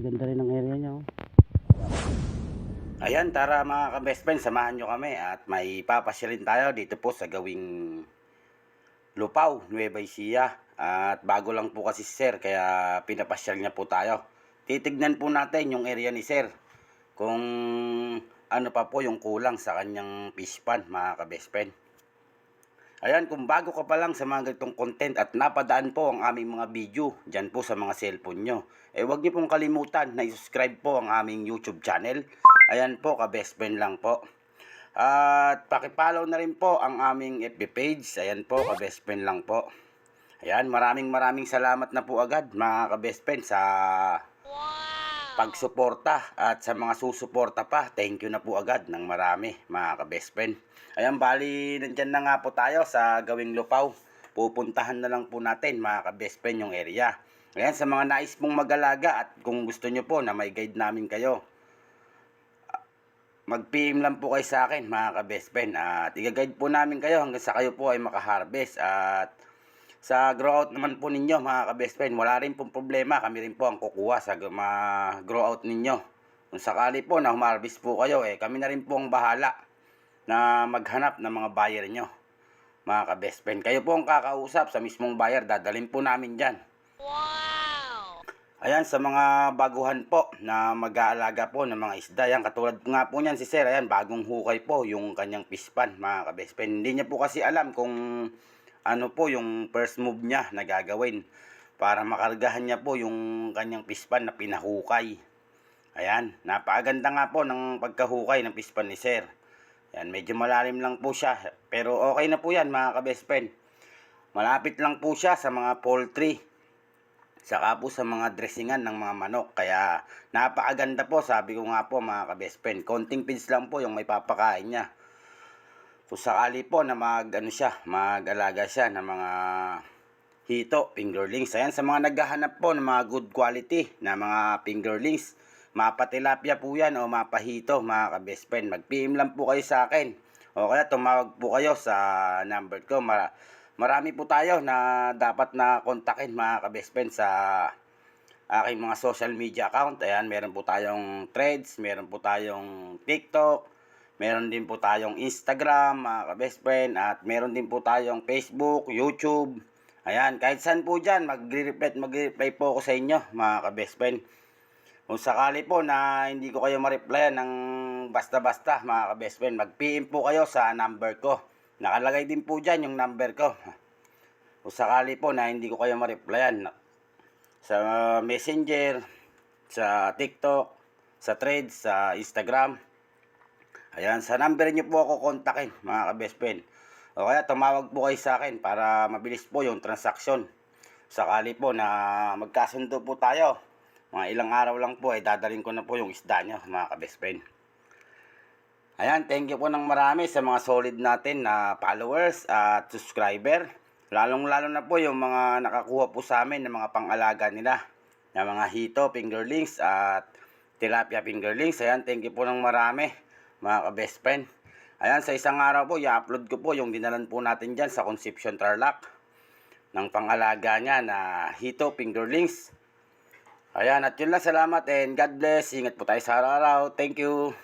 Ganda rin ang area niya. Ayan, tara mga ka-best friend, samahan nyo kami at may papasyalin tayo dito po sa gawing Lupaw, Nueva Ecija. At bago lang po kasi si Sir, kaya pinapasyal niya po tayo. Titignan po natin yung area ni Sir. Kung ano pa po yung kulang sa kanyang fish pond, mga ka-best friend. Ayan, kung bago ka pa lang sa mga ganitong content at napadaan po ang aming mga video dyan po sa mga cellphone nyo, huwag nyo pong kalimutan na i-subscribe po ang aming YouTube channel. Ayan po, ka-best friend lang po. At pakipollow na rin po ang aming FB page. Ayan po, ka-best friend lang po. Ayan, maraming salamat na po agad mga ka-best friend sa pagsuporta at sa mga susuporta pa. Thank you na po agad ng marami mga ka-best friend. Ayan, bali nandyan na nga po tayo sa gawing Lupaw. Pupuntahan na lang po natin mga ka-best friend yung area. Ayan, sa mga nais pong mag-alaga at kung gusto nyo po na may guide namin kayo, mag-PM lang po kayo sa akin mga ka-best friend. At i-guide po namin kayo hanggang sa kayo po ay makaharvest. At sa grow out naman po ninyo mga ka-best friend, wala rin pong problema. Kami rin po ang kukuha sa grow out ninyo. Kung sakali po na humarvest po kayo, kami na rin po ang bahala na maghanap ng mga buyer nyo mga ka-best friend. Kayo po ang kakausap sa mismong buyer, dadalhin po namin dyan. Wow! Ayan, sa mga baguhan po na mag-aalaga po ng mga isda, yan, katulad nga po niyan si Sir, ayan, bagong hukay po yung kanyang fish pond mga ka-best friend. Hindi niya po kasi alam kung ano po yung first move niya na gagawin para makargahan niya po yung kanyang fish pond na pinahukay. Ayan, napakaganda nga po ng pagkahukay ng fish pond ni Sir. Ayan, medyo malalim lang po siya, pero okay na po yan mga ka-best friend. Malapit lang po siya sa mga poultry, saka po sa mga dressingan ng mga manok. Kaya napakaganda po, sabi ko nga po mga ka-best friend. Konting feeds lang po yung may papakain niya. So sakali po na mag-alaga siya ng mga hito, fingerlings. Ayan, sa mga naghahanap po ng mga good quality na mga fingerlings, mapatilapia po yan o mapahito mga ka-best friend. Mag-PM lang po kayo sa akin. O kaya tumawag po kayo sa number ko. Marami po tayo na dapat na kontakin mga ka-best friend sa aking mga social media account. Ayan, meron po tayong Threads, meron po tayong TikTok, meron din po tayong Instagram mga ka-best friend, at meron din po tayong Facebook, YouTube. Ayan, kahit saan po dyan, mag-reply po ako sa inyo mga ka-best friend. Kung sakali po na hindi ko kayo ma-replyan ng basta-basta mga ka-best friend, mag-PM po kayo sa number ko. Nakalagay din po dyan yung number ko. Kung sakali po na hindi ko kayo ma-replyan sa Messenger, sa TikTok, sa Threads, sa Instagram, ayan, sa number nyo po ako kontakin mga ka-best friend. O kaya tumawag po kayo sa akin para mabilis po yung transaksyon. Sakali po na magkasundo po tayo, mga ilang araw lang po dadalhin ko na po yung isda nyo mga ka-best friend. Ayan, thank you po ng marami sa mga solid natin na followers at subscriber. Lalong-lalo na po yung mga nakakuha po sa amin ng mga pang-alaga nila, ng mga hito, fingerlings at tilapia fingerlings. Ayan, thank you po ng marami mga ka-best friend. Ayan, sa isang araw po, i-upload ko po yung dinalan po natin dyan sa Concepcion Tarlac ng pang-alaga niya na hito, fingerlings. Ayan, at yun lang, salamat and God bless. Ingat po tayo sa araw-araw. Thank you.